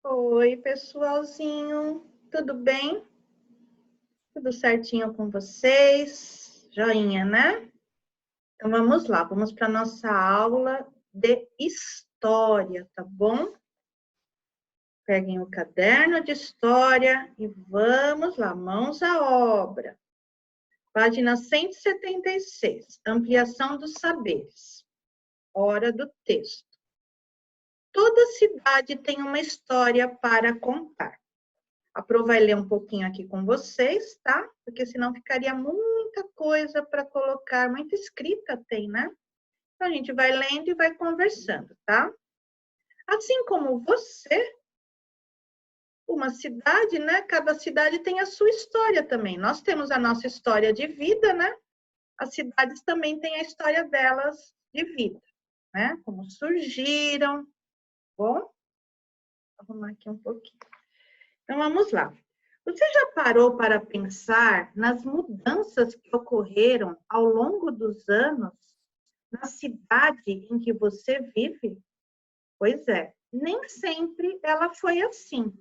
Oi, pessoalzinho, tudo bem? Tudo certinho com vocês? Joinha, né? Então vamos lá, vamos para a nossa aula de história, tá bom? Peguem o caderno de história e vamos lá, mãos à obra. Página 176, ampliação dos saberes. Hora do texto. Toda cidade tem uma história para contar. A Pro vai ler um pouquinho aqui com vocês, tá? Porque senão ficaria muita coisa para colocar, muita escrita tem, né? Então, a gente vai lendo e vai conversando, tá? Assim como você, uma cidade, né? Cada cidade tem a sua história também. Nós temos a nossa história de vida, né? As cidades também têm a história delas de vida, né? Como surgiram. Bom, vou arrumar aqui um pouquinho. Então, vamos lá. Você já parou para pensar nas mudanças que ocorreram ao longo dos anos na cidade em que você vive? Pois é, nem sempre ela foi assim.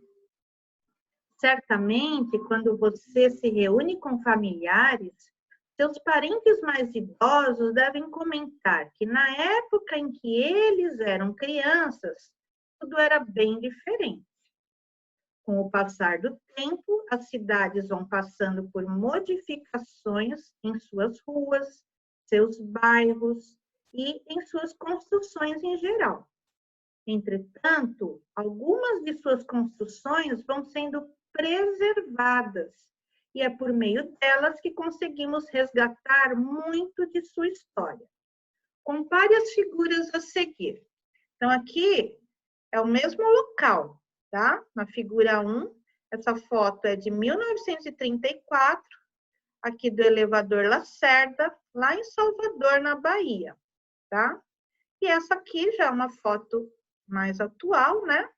Certamente, quando você se reúne com familiares, seus parentes mais idosos devem comentar que na época em que eles eram crianças, tudo era bem diferente. Com o passar do tempo, as cidades vão passando por modificações em suas ruas, seus bairros e em suas construções em geral. Entretanto, algumas de suas construções vão sendo preservadas e é por meio delas que conseguimos resgatar muito de sua história. Compare as figuras a seguir. Então, aqui é o mesmo local, tá? Na figura 1, essa foto é de 1934, aqui do elevador Lacerda, lá em Salvador, na Bahia, tá? E essa aqui já é uma foto mais atual, né?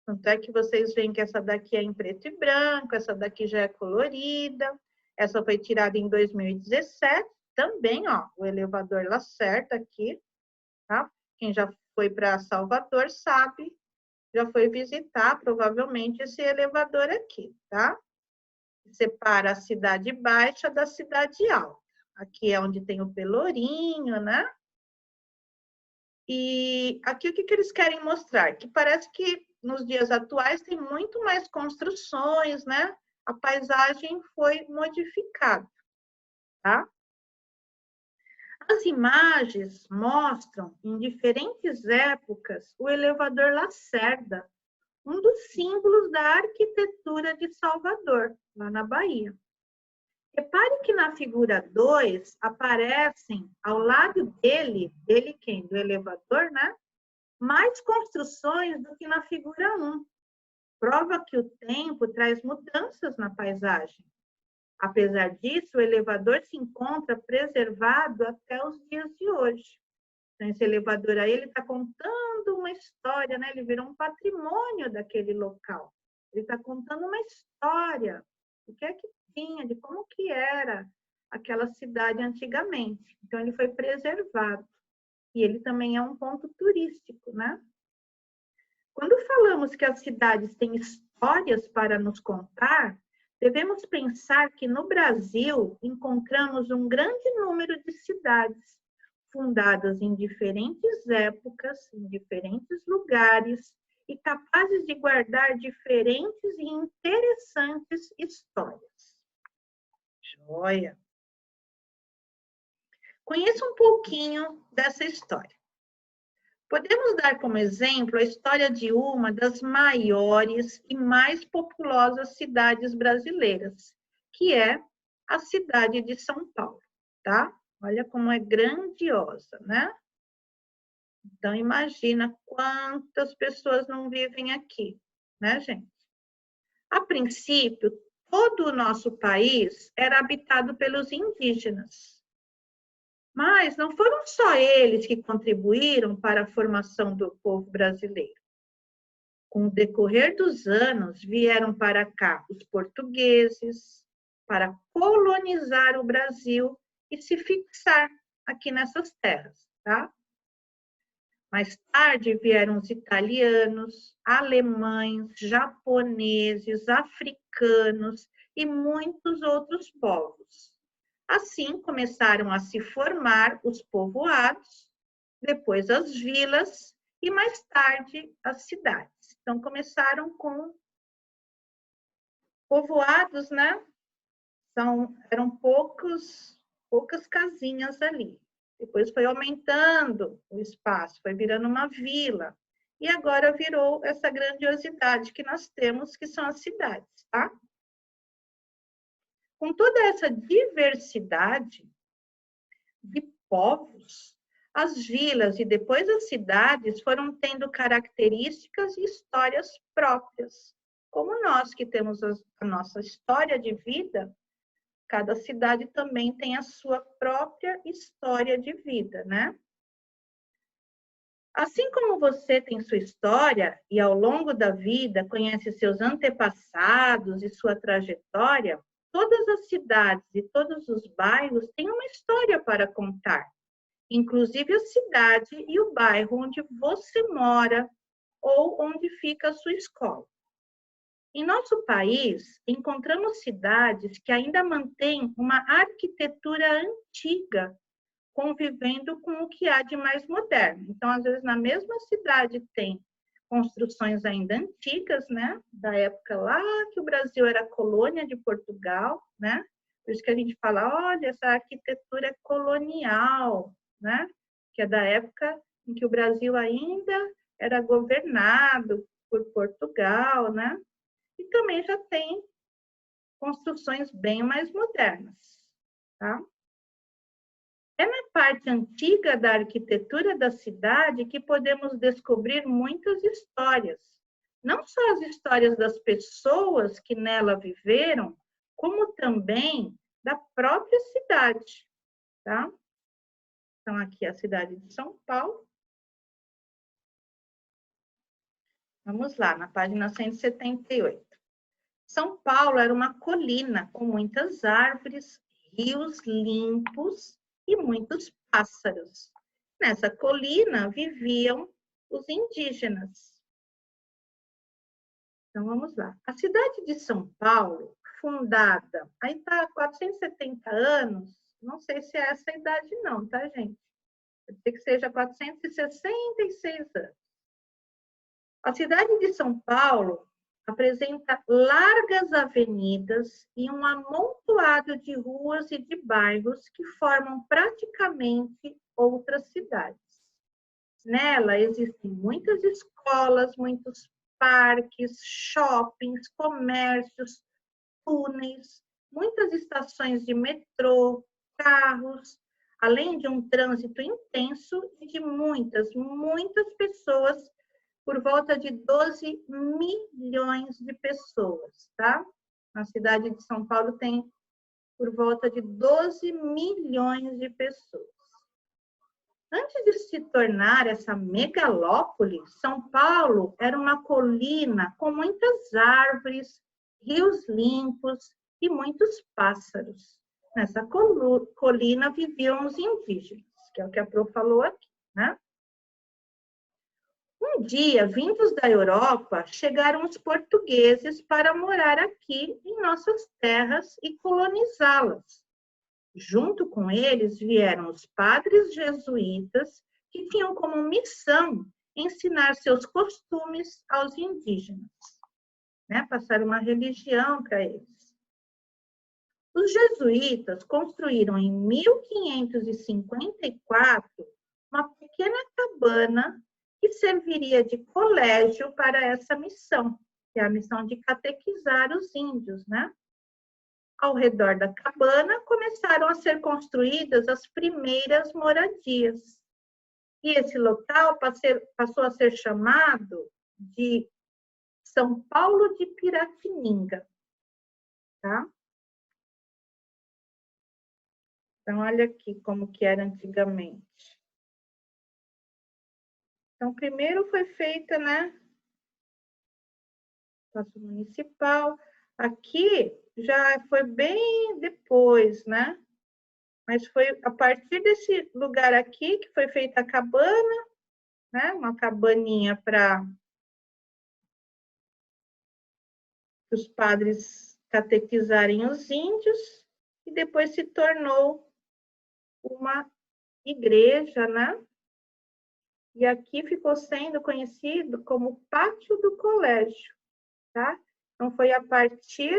Tanto é que vocês veem que essa daqui é em preto e branco, essa daqui já é colorida, essa foi tirada em 2017, também, ó, o elevador Lacerda aqui, tá? Quem já foi para Salvador sabe, já foi visitar provavelmente esse elevador aqui, tá? Separa a cidade baixa da cidade alta. Aqui é onde tem o Pelourinho, né? E aqui o que eles querem mostrar? Que parece que nos dias atuais tem muito mais construções, né? A paisagem foi modificada, tá? As imagens mostram, em diferentes épocas, o elevador Lacerda, um dos símbolos da arquitetura de Salvador, lá na Bahia. Repare que na figura 2 aparecem, ao lado dele quem? Do elevador, né? Mais construções do que na figura 1. Prova que o tempo traz mudanças na paisagem. Apesar disso, o elevador se encontra preservado até os dias de hoje. Então, esse elevador aí, ele está contando uma história, né? Ele virou um patrimônio daquele local. Ele está contando uma história. O que é que tinha, de como que era aquela cidade antigamente. Então, ele foi preservado. E ele também é um ponto turístico, né? Quando falamos que as cidades têm histórias para nos contar, devemos pensar que no Brasil encontramos um grande número de cidades fundadas em diferentes épocas, em diferentes lugares e capazes de guardar diferentes e interessantes histórias. Joia! Conheça um pouquinho dessa história. Podemos dar como exemplo a história de uma das maiores e mais populosas cidades brasileiras, que é a cidade de São Paulo, tá? Olha como é grandiosa, né? Então, imagina quantas pessoas não vivem aqui, né, gente? A princípio, todo o nosso país era habitado pelos indígenas. Mas não foram só eles que contribuíram para a formação do povo brasileiro. Com o decorrer dos anos, vieram para cá os portugueses para colonizar o Brasil e se fixar aqui nessas terras, tá? Mais tarde vieram os italianos, alemães, japoneses, africanos e muitos outros povos. Assim começaram a se formar os povoados, depois as vilas e mais tarde as cidades. Então começaram com povoados, né? Eram poucas casinhas ali. Depois foi aumentando o espaço, foi virando uma vila. E agora virou essa grandiosidade que nós temos, que são as cidades, tá? Com toda essa diversidade de povos, as vilas e depois as cidades foram tendo características e histórias próprias. Como nós que temos a nossa história de vida, cada cidade também tem a sua própria história de vida, né? Assim como você tem sua história e ao longo da vida conhece seus antepassados e sua trajetória, todas as cidades e todos os bairros têm uma história para contar, inclusive a cidade e o bairro onde você mora ou onde fica a sua escola. Em nosso país, encontramos cidades que ainda mantêm uma arquitetura antiga, convivendo com o que há de mais moderno. Então, às vezes, na mesma cidade tem construções ainda antigas, né? Da época lá que o Brasil era colônia de Portugal, né? Por isso que a gente fala, olha, essa arquitetura é colonial, né? Que é da época em que o Brasil ainda era governado por Portugal, né? E também já tem construções bem mais modernas, tá? É na parte antiga da arquitetura da cidade que podemos descobrir muitas histórias. Não só as histórias das pessoas que nela viveram, como também da própria cidade, tá? Então, aqui é a cidade de São Paulo. Vamos lá, na página 178. São Paulo era uma colina com muitas árvores, rios limpos e muitos pássaros. Nessa colina viviam os indígenas. Então, vamos lá. A cidade de São Paulo, fundada, aí está 470 anos, não sei se é essa a idade não, tá, gente? Pode ser que seja 466 anos. A cidade de São Paulo apresenta largas avenidas e um amontoado de ruas e de bairros que formam praticamente outras cidades. Nela existem muitas escolas, muitos parques, shoppings, comércios, túneis, muitas estações de metrô, carros, além de um trânsito intenso e de muitas pessoas, por volta de 12 milhões de pessoas, tá? Na cidade de São Paulo tem por volta de 12 milhões de pessoas. Antes de se tornar essa megalópole, São Paulo era uma colina com muitas árvores, rios limpos e muitos pássaros. Nessa colina viviam os indígenas, que é o que a Pro falou aqui, né? Um dia, vindos da Europa, chegaram os portugueses para morar aqui em nossas terras e colonizá-las. Junto com eles vieram os padres jesuítas, que tinham como missão ensinar seus costumes aos indígenas, né? Passar uma religião para eles. Os jesuítas construíram em 1554 uma pequena cabana que serviria de colégio para essa missão, que é a missão de catequizar os índios, né? Ao redor da cabana começaram a ser construídas as primeiras moradias. E esse local passou a ser chamado de São Paulo de Piratininga, tá? Então, olha aqui como que era antigamente. Então, primeiro foi feita, né? Espaço municipal. Aqui já foi bem depois, né? Mas foi a partir desse lugar aqui que foi feita a cabana, né? Uma cabaninha para os padres catequizarem os índios, e depois se tornou uma igreja, né? E aqui ficou sendo conhecido como Pátio do Colégio, tá? Então, foi a partir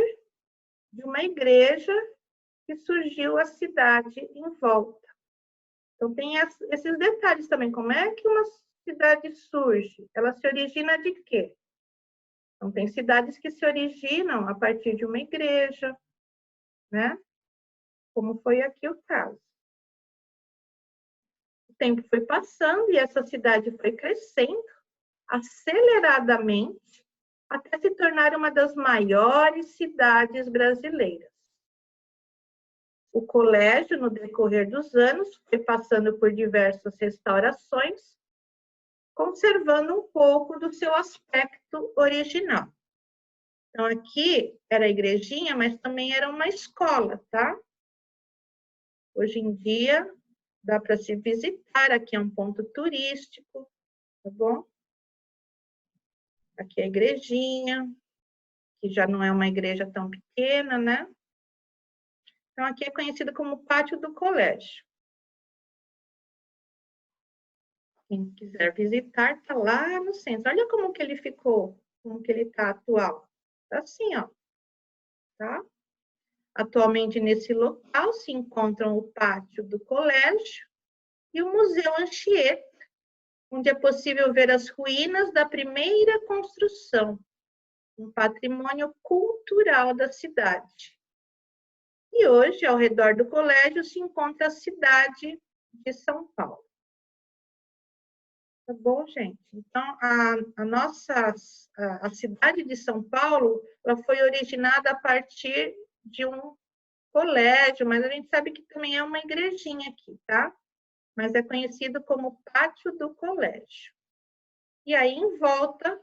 de uma igreja que surgiu a cidade em volta. Então, tem esses detalhes também. Como é que uma cidade surge? Ela se origina de quê? Então, tem cidades que se originam a partir de uma igreja, né? Como foi aqui o caso. O tempo foi passando e essa cidade foi crescendo aceleradamente até se tornar uma das maiores cidades brasileiras. O colégio, no decorrer dos anos, foi passando por diversas restaurações, conservando um pouco do seu aspecto original. Então, aqui era a igrejinha, mas também era uma escola, tá? Hoje em dia, dá para se visitar, aqui é um ponto turístico, tá bom? Aqui é a igrejinha, que já não é uma igreja tão pequena, né? Então, aqui é conhecido como Pátio do Colégio. Quem quiser visitar, tá lá no centro. Olha como que ele ficou, como que ele tá atual. Tá assim, ó, tá? Atualmente, nesse local, se encontram o Pátio do Colégio e o Museu Anchieta, onde é possível ver as ruínas da primeira construção, um patrimônio cultural da cidade. E hoje, ao redor do colégio, se encontra a cidade de São Paulo. Tá bom, gente? Então, a cidade de São Paulo, ela foi originada a partir de um colégio, mas a gente sabe que também é uma igrejinha aqui, tá? Mas é conhecido como Pátio do Colégio. E aí, em volta,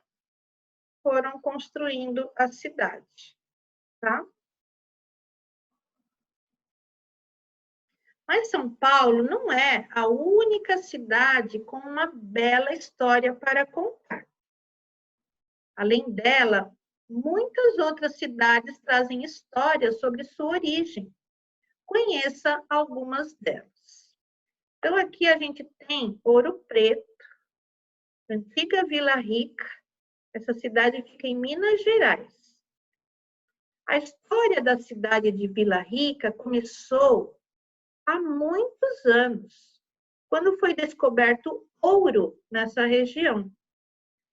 foram construindo a cidade, tá? Mas São Paulo não é a única cidade com uma bela história para contar. Além dela, muitas outras cidades trazem histórias sobre sua origem. Conheça algumas delas. Então, aqui a gente tem Ouro Preto, antiga Vila Rica. Essa cidade fica em Minas Gerais. A história da cidade de Vila Rica começou há muitos anos, quando foi descoberto ouro nessa região.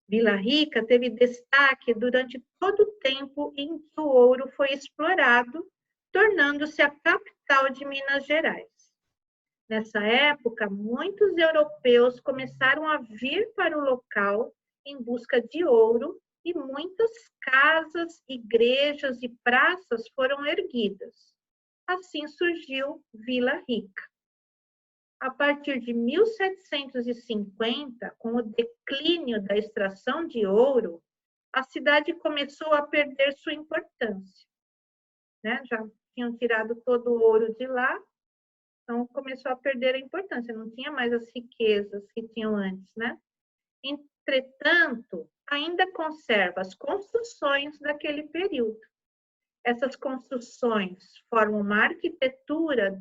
Vila Rica teve destaque durante todo o tempo em que o ouro foi explorado, tornando-se a capital de Minas Gerais. Nessa época, muitos europeus começaram a vir para o local em busca de ouro e muitas casas, igrejas e praças foram erguidas. Assim surgiu Vila Rica. A partir de 1750, com o declínio da extração de ouro, a cidade começou a perder sua importância, né? Já tinham tirado todo o ouro de lá, então começou a perder a importância, não tinha mais as riquezas que tinham antes, né? Entretanto, ainda conserva as construções daquele período. Essas construções formam uma arquitetura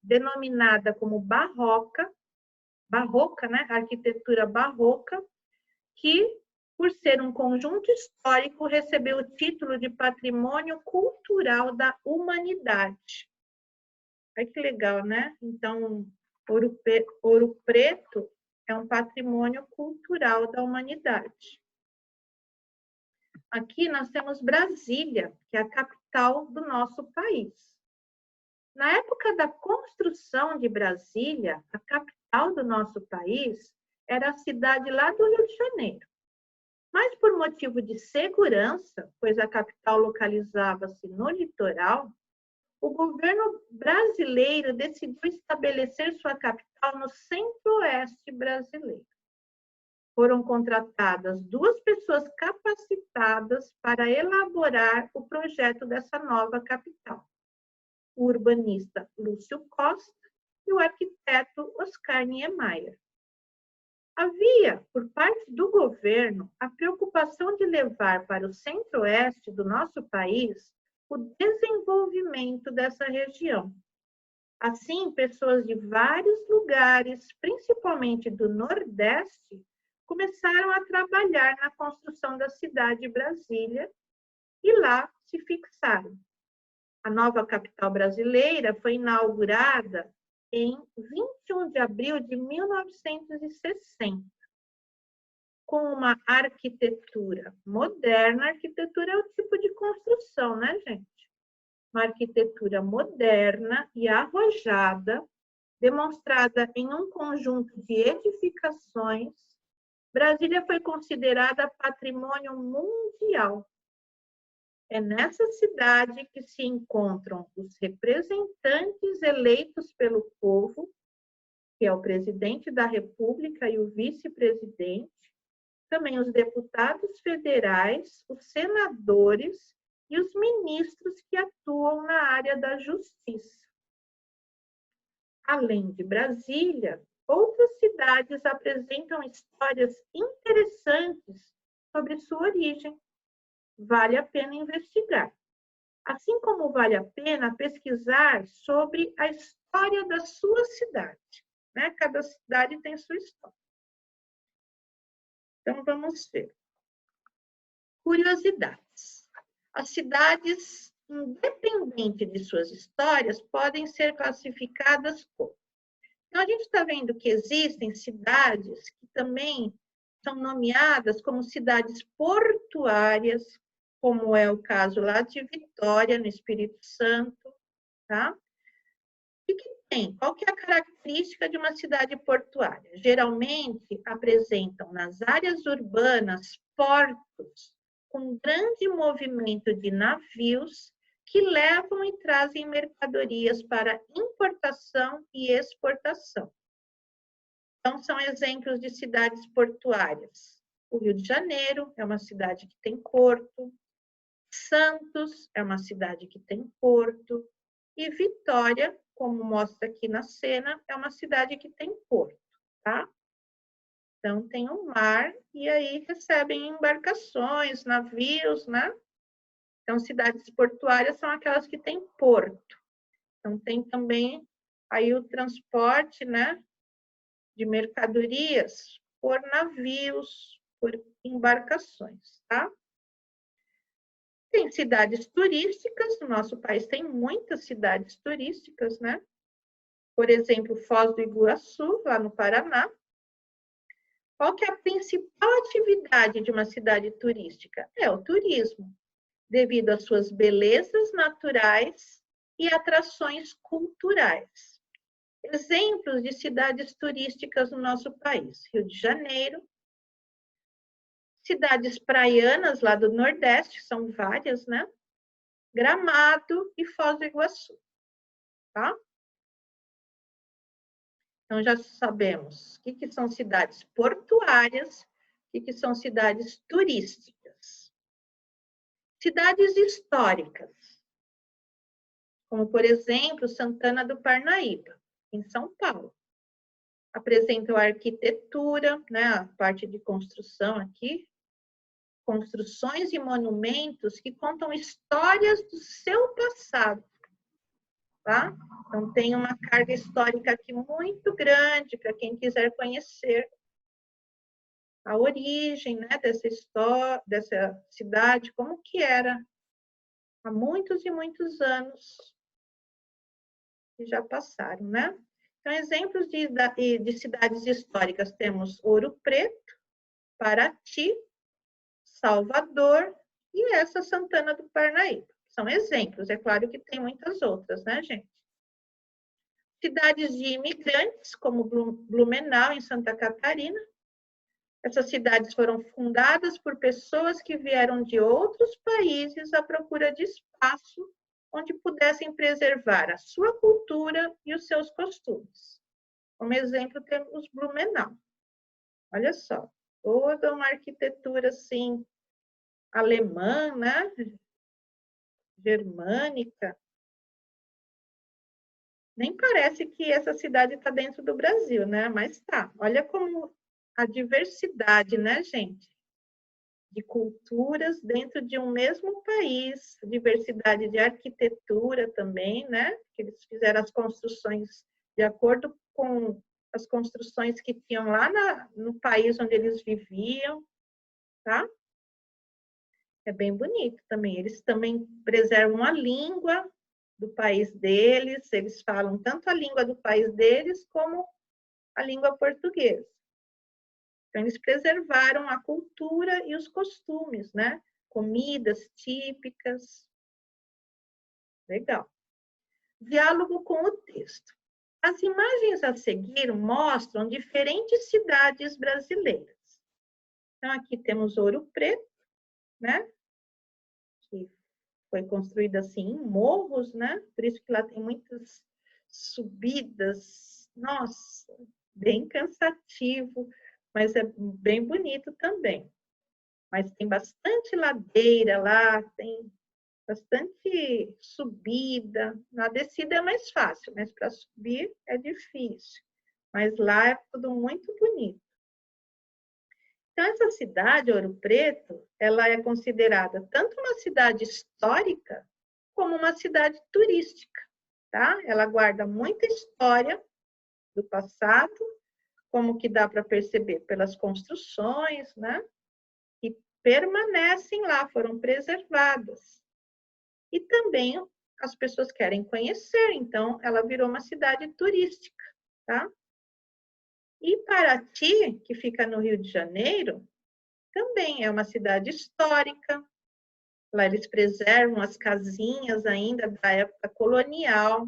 denominada como barroca, né? Arquitetura barroca, que, por ser um conjunto histórico, recebeu o título de Patrimônio Cultural da Humanidade. Olha que legal, né? Então, Ouro Preto é um patrimônio cultural da humanidade. Aqui nós temos Brasília, que é a capital do nosso país. Na época da construção de Brasília, a capital do nosso país era a cidade lá do Rio de Janeiro. Mas por motivo de segurança, pois a capital localizava-se no litoral, o governo brasileiro decidiu estabelecer sua capital no centro-oeste brasileiro. Foram contratadas 2 pessoas capacitadas para elaborar o projeto dessa nova capital. O urbanista Lúcio Costa e o arquiteto Oscar Niemeyer. Havia, por parte do governo, a preocupação de levar para o centro-oeste do nosso país o desenvolvimento dessa região. Assim, pessoas de vários lugares, principalmente do Nordeste, começaram a trabalhar na construção da cidade de Brasília e lá se fixaram. A nova capital brasileira foi inaugurada em 21 de abril de 1960, com uma arquitetura moderna. Arquitetura é o tipo de construção, né, gente? Uma arquitetura moderna e arrojada, demonstrada em um conjunto de edificações. Brasília foi considerada patrimônio mundial. É nessa cidade que se encontram os representantes eleitos pelo povo, que é o presidente da República e o vice-presidente, também os deputados federais, os senadores e os ministros que atuam na área da justiça. Além de Brasília, outras cidades apresentam histórias interessantes sobre sua origem. Vale a pena investigar. Assim como vale a pena pesquisar sobre a história da sua cidade, né? Cada cidade tem sua história. Então, vamos ver. Curiosidades. As cidades, independente de suas histórias, podem ser classificadas como... Então, a gente está vendo que existem cidades que também são nomeadas como cidades portuárias, como é o caso lá de Vitória, no Espírito Santo, tá? E que tem? Qual que é a característica de uma cidade portuária? Geralmente apresentam nas áreas urbanas portos com grande movimento de navios que levam e trazem mercadorias para importação e exportação. Então, são exemplos de cidades portuárias. O Rio de Janeiro é uma cidade que tem porto, Santos é uma cidade que tem porto, e Vitória, como mostra aqui na cena, é uma cidade que tem porto, tá? Então, tem o mar, e aí recebem embarcações, navios, né? Então, cidades portuárias são aquelas que têm porto. Então, tem também aí o transporte, né, de mercadorias por navios, por embarcações, tá? Tem cidades turísticas, no nosso país tem muitas cidades turísticas, né? Por exemplo, Foz do Iguaçu, lá no Paraná. Qual que é a principal atividade de uma cidade turística? É o turismo, devido às suas belezas naturais e atrações culturais. Exemplos de cidades turísticas no nosso país: Rio de Janeiro, cidades praianas lá do Nordeste, são várias, né? Gramado e Foz do Iguaçu, tá? Então, já sabemos o que são cidades portuárias, o que são cidades turísticas. Cidades históricas, como, por exemplo, Santana do Parnaíba, em São Paulo. Apresentam a arquitetura, né, a parte de construção aqui, construções e monumentos que contam histórias do seu passado, tá? Então, tem uma carga histórica aqui muito grande para quem quiser conhecer a origem, né, dessa história, dessa cidade, como que era há muitos e muitos anos que já passaram, né? Então, exemplos de cidades históricas temos Ouro Preto, Paraty, Salvador e essa Santana do Parnaíba. São exemplos, é claro que tem muitas outras, né, gente? Cidades de imigrantes, como Blumenau, em Santa Catarina. Essas cidades foram fundadas por pessoas que vieram de outros países à procura de espaço onde pudessem preservar a sua cultura e os seus costumes. Como exemplo, temos Blumenau. Olha só, toda uma arquitetura assim, alemã, né? Germânica. Nem parece que essa cidade está dentro do Brasil, né? Mas tá. Olha como a diversidade, né, gente? De culturas dentro de um mesmo país, diversidade de arquitetura também, né? Que eles fizeram as construções de acordo com as construções que tinham lá no país onde eles viviam, tá? É bem bonito também. Eles também preservam a língua do país deles, eles falam tanto a língua do país deles como a língua portuguesa. Então, eles preservaram a cultura e os costumes, né? Comidas típicas. Legal. Diálogo com o texto. As imagens a seguir mostram diferentes cidades brasileiras. Então, aqui temos Ouro Preto, né? Que foi construída assim em morros, né? Por isso que lá tem muitas subidas. Nossa, bem cansativo, mas é bem bonito também. Mas tem bastante ladeira lá, tem bastante subida. Na descida é mais fácil, mas para subir é difícil. Mas lá é tudo muito bonito. Então, essa cidade, Ouro Preto, ela é considerada tanto uma cidade histórica como uma cidade turística, tá? Ela guarda muita história do passado, como que dá para perceber pelas construções, né? Que permanecem lá, foram preservadas. E também as pessoas querem conhecer, então ela virou uma cidade turística, tá? E Paraty, que fica no Rio de Janeiro, também é uma cidade histórica. Lá eles preservam as casinhas ainda da época colonial.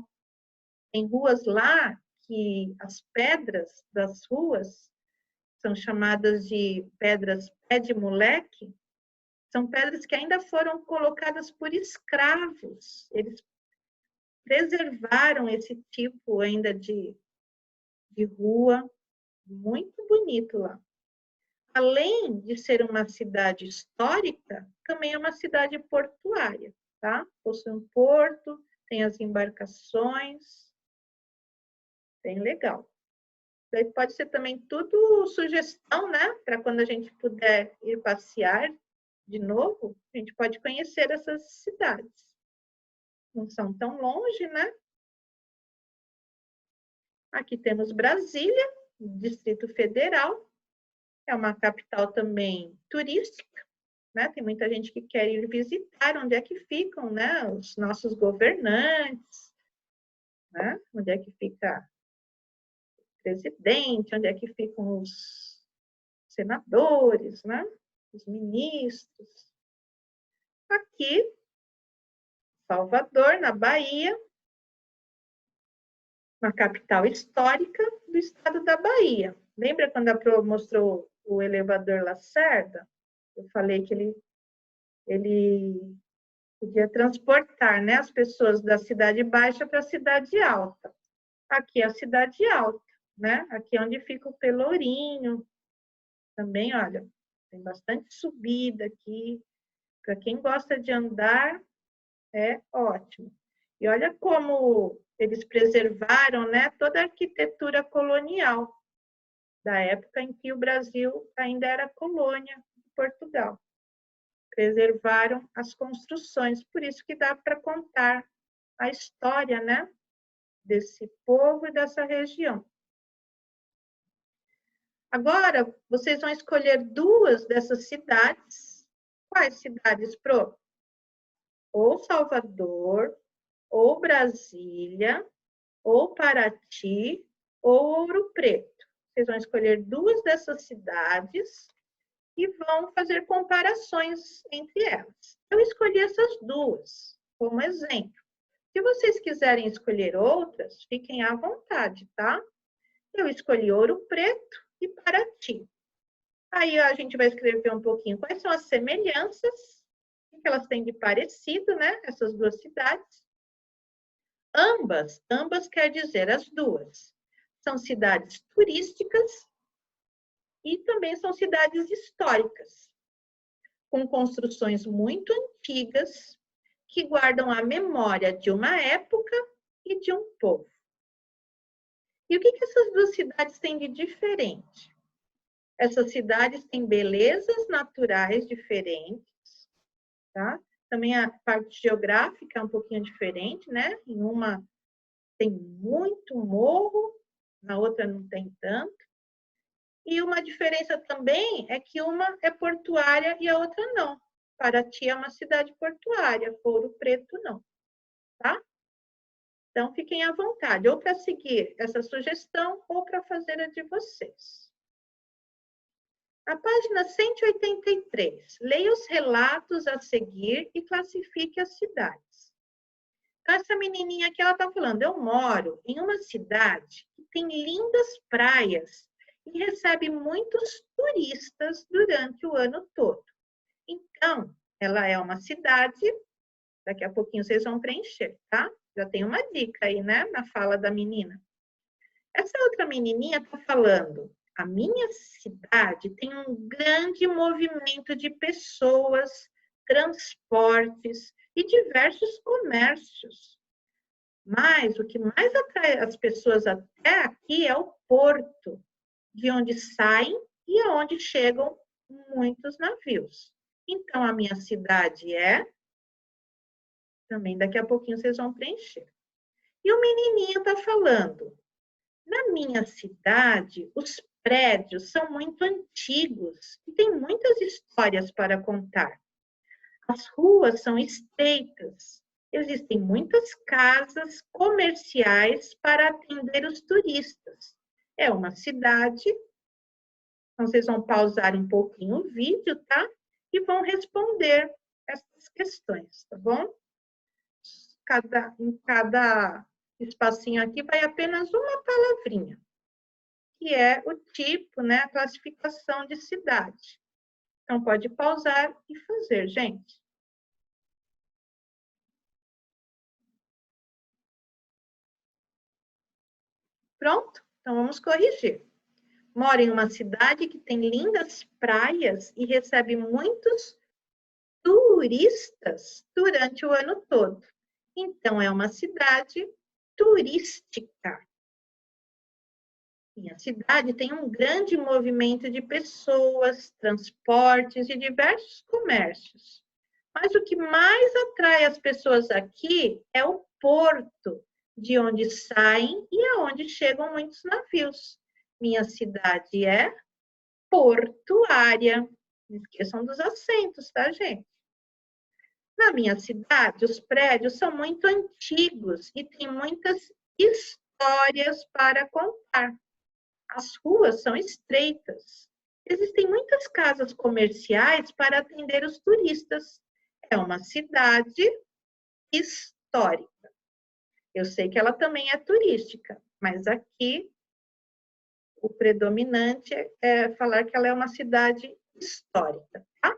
Tem ruas lá que as pedras das ruas são chamadas de pedras pé de moleque. São pedras que ainda foram colocadas por escravos. Eles preservaram esse tipo ainda de rua. Muito bonito lá. Além de ser uma cidade histórica, também é uma cidade portuária, tá? Possui um porto, tem as embarcações, bem legal. Daí pode ser também tudo sugestão, né? Para quando a gente puder ir passear de novo, a gente pode conhecer essas cidades. Não são tão longe, né? Aqui temos Brasília, Distrito Federal, é uma capital também turística, né? Tem muita gente que quer ir visitar onde é que ficam, né? Os nossos governantes, né? Onde é que fica o presidente, onde é que ficam os senadores, né? Os ministros. Aqui, Salvador, na Bahia, uma capital histórica do estado da Bahia. Lembra quando a Pro mostrou o elevador Lacerda? Eu falei que ele podia transportar, né, as pessoas da cidade baixa para a cidade alta. Aqui é a cidade alta, né? Aqui é onde fica o Pelourinho. Também, olha, tem bastante subida aqui. Para quem gosta de andar, é ótimo. E olha como eles preservaram, né, toda a arquitetura colonial da época em que o Brasil ainda era colônia de Portugal. Preservaram as construções, por isso que dá para contar a história, né, desse povo e dessa região. Agora, vocês vão escolher duas dessas cidades. Quais cidades, Pro? Ou Salvador, ou Brasília, ou Paraty, ou Ouro Preto. Vocês vão escolher duas dessas cidades e vão fazer comparações entre elas. Eu escolhi essas duas como exemplo. Se vocês quiserem escolher outras, fiquem à vontade, tá? Eu escolhi Ouro Preto e Paraty. Aí a gente vai escrever um pouquinho quais são as semelhanças, o que elas têm de parecido, né? Essas duas cidades. Ambas quer dizer as duas. São cidades turísticas e também são cidades históricas, com construções muito antigas, que guardam a memória de uma época e de um povo. E o que essas duas cidades têm de diferente? Essas cidades têm belezas naturais diferentes, tá? Também a parte geográfica é um pouquinho diferente, né? Em uma tem muito morro, na outra não tem tanto. E uma diferença também é que uma é portuária e a outra não. Paraty é uma cidade portuária, Ouro Preto não, tá? Então, fiquem à vontade, ou para seguir essa sugestão, ou para fazer a de vocês. A página 183. Leia os relatos a seguir e classifique as cidades. Essa menininha aqui, ela está falando, eu moro em uma cidade que tem lindas praias e recebe muitos turistas durante o ano todo. Então, ela é uma cidade, daqui a pouquinho vocês vão preencher, tá? Já tem uma dica aí, né, na fala da menina. Essa outra menininha está falando, a minha cidade tem um grande movimento de pessoas, transportes e diversos comércios. Mas o que mais atrai as pessoas até aqui é o porto, de onde saem e aonde chegam muitos navios. Então, a minha cidade é... Também daqui a pouquinho vocês vão preencher. E o menininho está falando, na minha cidade, os prédios são muito antigos e tem muitas histórias para contar. As ruas são estreitas. Existem muitas casas comerciais para atender os turistas. É uma cidade. Então, vocês vão pausar um pouquinho o vídeo, tá? E vão responder essas questões, tá bom? Em cada espacinho aqui vai apenas uma palavrinha, que é o tipo, né? A classificação de cidade. Então, pode pausar e fazer, gente. Pronto? Então, vamos corrigir. Moro em uma cidade que tem lindas praias e recebe muitos turistas durante o ano todo. Então, é uma cidade turística. Minha cidade tem um grande movimento de pessoas, transportes e diversos comércios. Mas o que mais atrai as pessoas aqui é o porto, de onde saem e aonde chegam muitos navios. Minha cidade é portuária. Não esqueçam dos acentos, tá, gente? Na minha cidade, os prédios são muito antigos e tem muitas histórias para contar. As ruas são estreitas. Existem muitas casas comerciais para atender os turistas. É uma cidade histórica. Eu sei que ela também é turística, mas aqui o predominante é falar que ela é uma cidade histórica, tá?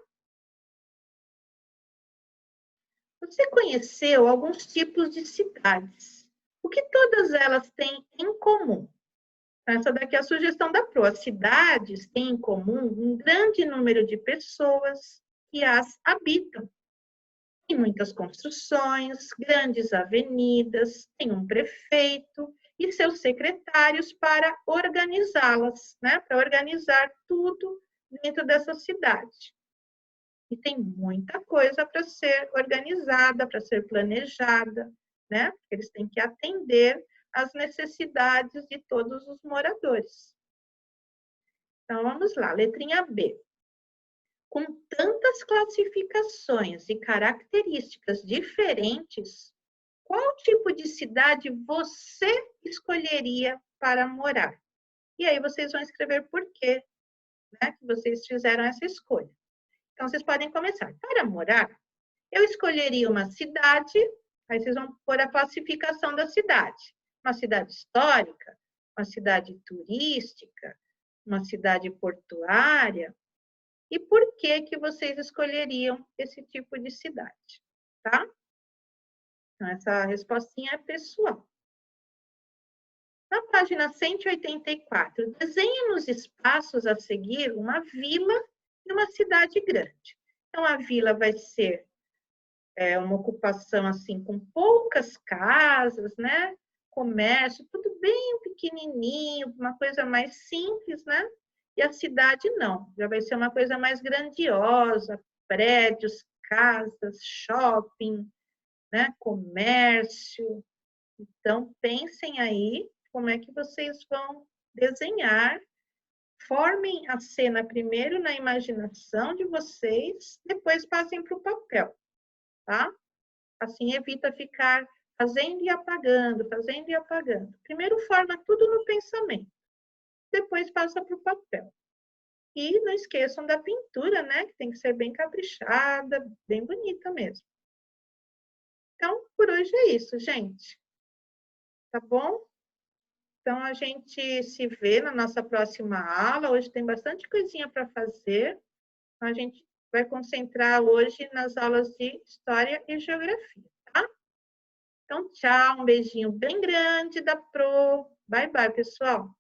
Você conheceu alguns tipos de cidades. O que todas elas têm em comum? Essa daqui é a sugestão da Pro. As cidades têm em comum um grande número de pessoas que as habitam. Tem muitas construções, grandes avenidas, tem um prefeito e seus secretários para organizá-las, né? Para organizar tudo dentro dessa cidade. E tem muita coisa para ser organizada, para ser planejada, né? Eles têm que atender às necessidades de todos os moradores. Então, vamos lá, letrinha B. Com tantas classificações e características diferentes, qual tipo de cidade você escolheria para morar? E aí vocês vão escrever por quê, né, que vocês fizeram essa escolha. Então, vocês podem começar. Para morar, eu escolheria uma cidade, aí vocês vão pôr a classificação da cidade. Uma cidade histórica, uma cidade turística, uma cidade portuária. E por que que vocês escolheriam esse tipo de cidade, tá? Então, essa respostinha é pessoal. Na página 184, desenhe nos espaços a seguir uma vila e uma cidade grande. Então, a vila vai ser uma ocupação assim com poucas casas, né? Comércio, tudo bem pequenininho, uma coisa mais simples, né? E a cidade não, já vai ser uma coisa mais grandiosa, prédios, casas, shopping, né? Comércio. Então, pensem aí como é que vocês vão desenhar. Formem a cena primeiro na imaginação de vocês, depois passem para o papel, tá? Assim evita ficar fazendo e apagando, fazendo e apagando. Primeiro forma tudo no pensamento, depois passa para o papel. E não esqueçam da pintura, né? Que tem que ser bem caprichada, bem bonita mesmo. Então, por hoje é isso, gente. Tá bom? Então, a gente se vê na nossa próxima aula. Hoje tem bastante coisinha para fazer. A gente vai concentrar hoje nas aulas de História e Geografia, tá? Então, tchau, um beijinho bem grande da Pro. Bye, bye, pessoal.